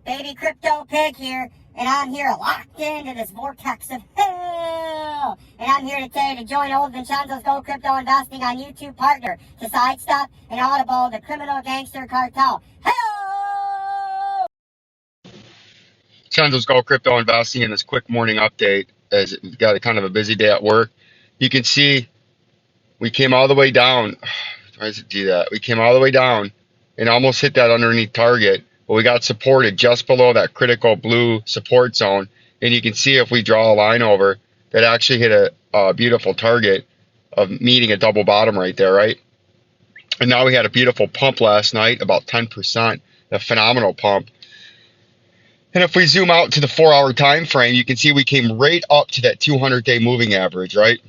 Baby Crypto Pig here, and I'm here locked into this vortex of hell. And I'm here to tell you to join old Vincenzo's Go Crypto Investing on YouTube partner to sidestep and audible the criminal gangster cartel. Hello! Vincenzo's Go Crypto Investing in this quick morning update as we've got a kind of a busy day at work. You can see we came all the way down. Why does it do that? We came all the way down and almost hit that underneath target, but we got supported just below that critical blue support zone. And you can see if we draw a line over, that actually hit a beautiful target of meeting a double bottom right there, right? And now we had a beautiful pump last night, about 10%, a phenomenal pump. And if we zoom out to the 4-hour time frame, you can see we came right up to that 200-day moving average, right?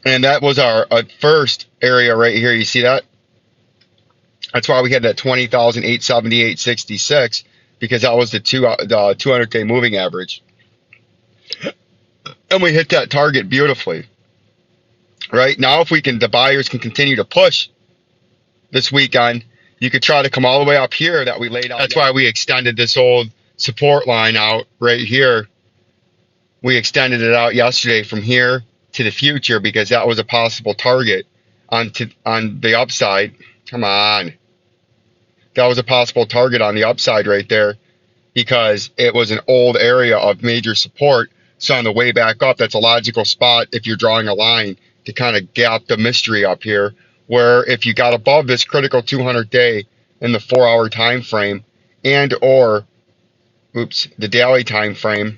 And that was our first area right here. You see that? That's why we had that 20,878.66, because that was the 200-day moving average. And we hit that target beautifully. Right? Now if the buyers can continue to push this weekend, you could try to come all the way up here that we laid out. That's why we extended this old support line out right here. We extended it out yesterday from here to the future because that was a possible target on the upside. Come on. That was a possible target on the upside right there because it was an old area of major support. So on the way back up, that's a logical spot if you're drawing a line to kind of gap the mystery up here, where if you got above this critical 200-day in the 4-hour time frame and or the daily time frame.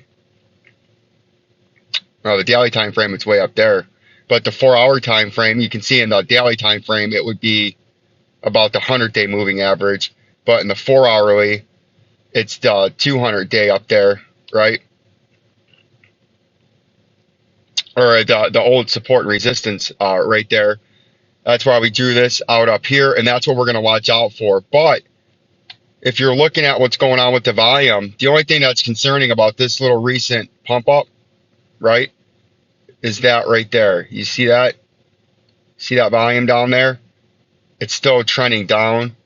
Well, the daily time frame, it's way up there, but the 4-hour time frame, you can see in the daily time frame it would be about the 100-day moving average, but in the 4-hourly it's the 200-day up there, right? Or the old support and resistance right there. That's why we drew this out up here, and that's what we're going to watch out for. But if you're looking at what's going on with the volume, the only thing that's concerning about this little recent pump up, right, is that right there. You see that? See that volume down there? It's still trending down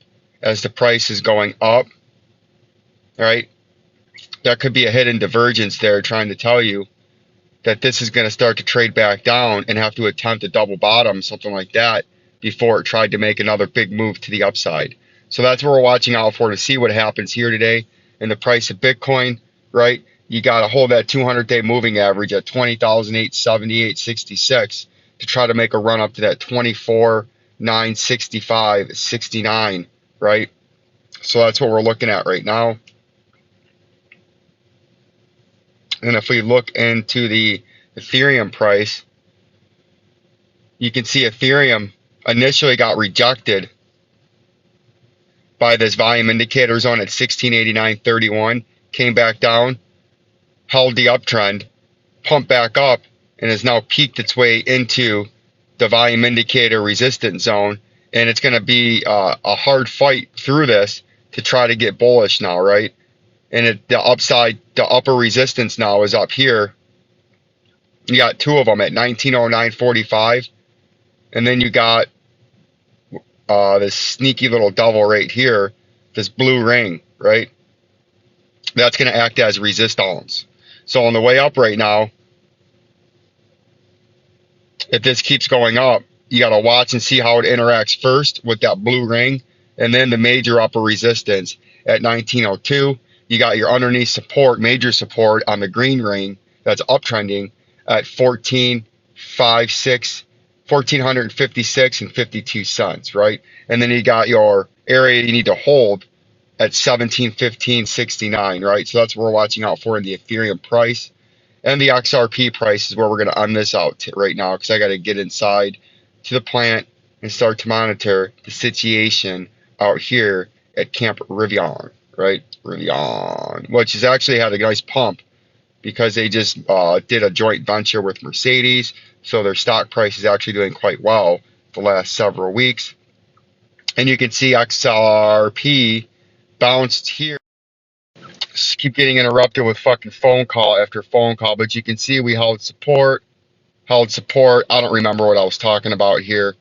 as the price is going up, right? That could be a hidden divergence there trying to tell you that this is going to start to trade back down and have to attempt a double bottom, something like that, before it tried to make another big move to the upside. So that's what we're watching out for to see what happens here today in the price of Bitcoin, right? You got to hold that 200-day moving average at 20,878.66 to try to make a run up to that 24,965.69, right? So that's what we're looking at right now. And if we look into the Ethereum price, you can see Ethereum initially got rejected by this volume indicator zone at 1689.31, came back down, held the uptrend, pumped back up, and has now peaked its way into the volume indicator resistance zone. And it's going to be a hard fight through this to try to get bullish now, right? And the upper resistance now is up here. You got two of them at 1909.45, and then you got this sneaky little devil right here, this blue ring, right? That's going to act as resistance. So on the way up right now, if this keeps going up, you got to watch and see how it interacts first with that blue ring, and then the major upper resistance at 1902. You got your underneath support, major support on the green ring that's uptrending at 1456 and 52 cents, right? And then you got your area you need to hold at 1715.69, right? So that's what we're watching out for in the Ethereum price. And the XRP price is where we're going to end this out right now, because I got to get inside to the plant and start to monitor the situation out here at Camp Rivian, right? Rivian, which has actually had a nice pump because they just did a joint venture with Mercedes. So their stock price is actually doing quite well the last several weeks. And you can see XRP bounced here. Just keep getting interrupted with fucking phone call after phone call. But you can see we held support. I don't remember what I was talking about here.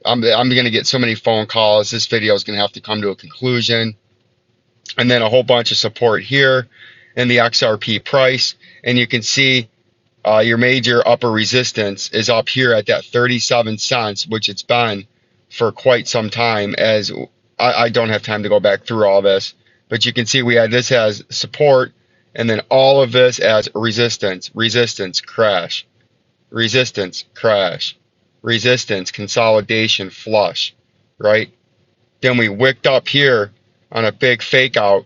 I'm going to get so many phone calls. This video is going to have to come to a conclusion. and then a whole bunch of support here in the XRP price. And you can see your major upper resistance is up here at that 37 cents, which it's been for quite some time. As I don't have time to go back through all this, but you can see we had this as support, and then all of this as resistance, resistance, crash, resistance, crash, resistance, consolidation, flush, right? Then we wicked up here on a big fake out,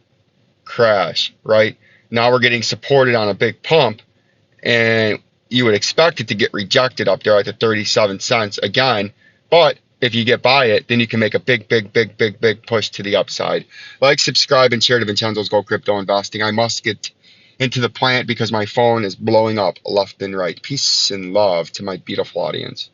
crash, right? Now we're getting supported on a big pump, and you would expect it to get rejected up there at the 37 cents again. But if you get by it, then you can make a big push to the upside. Like, subscribe, and share to Vincenzo's Go Crypto Investing. I must get into the plant because my phone is blowing up left and right. Peace and love to my beautiful audience.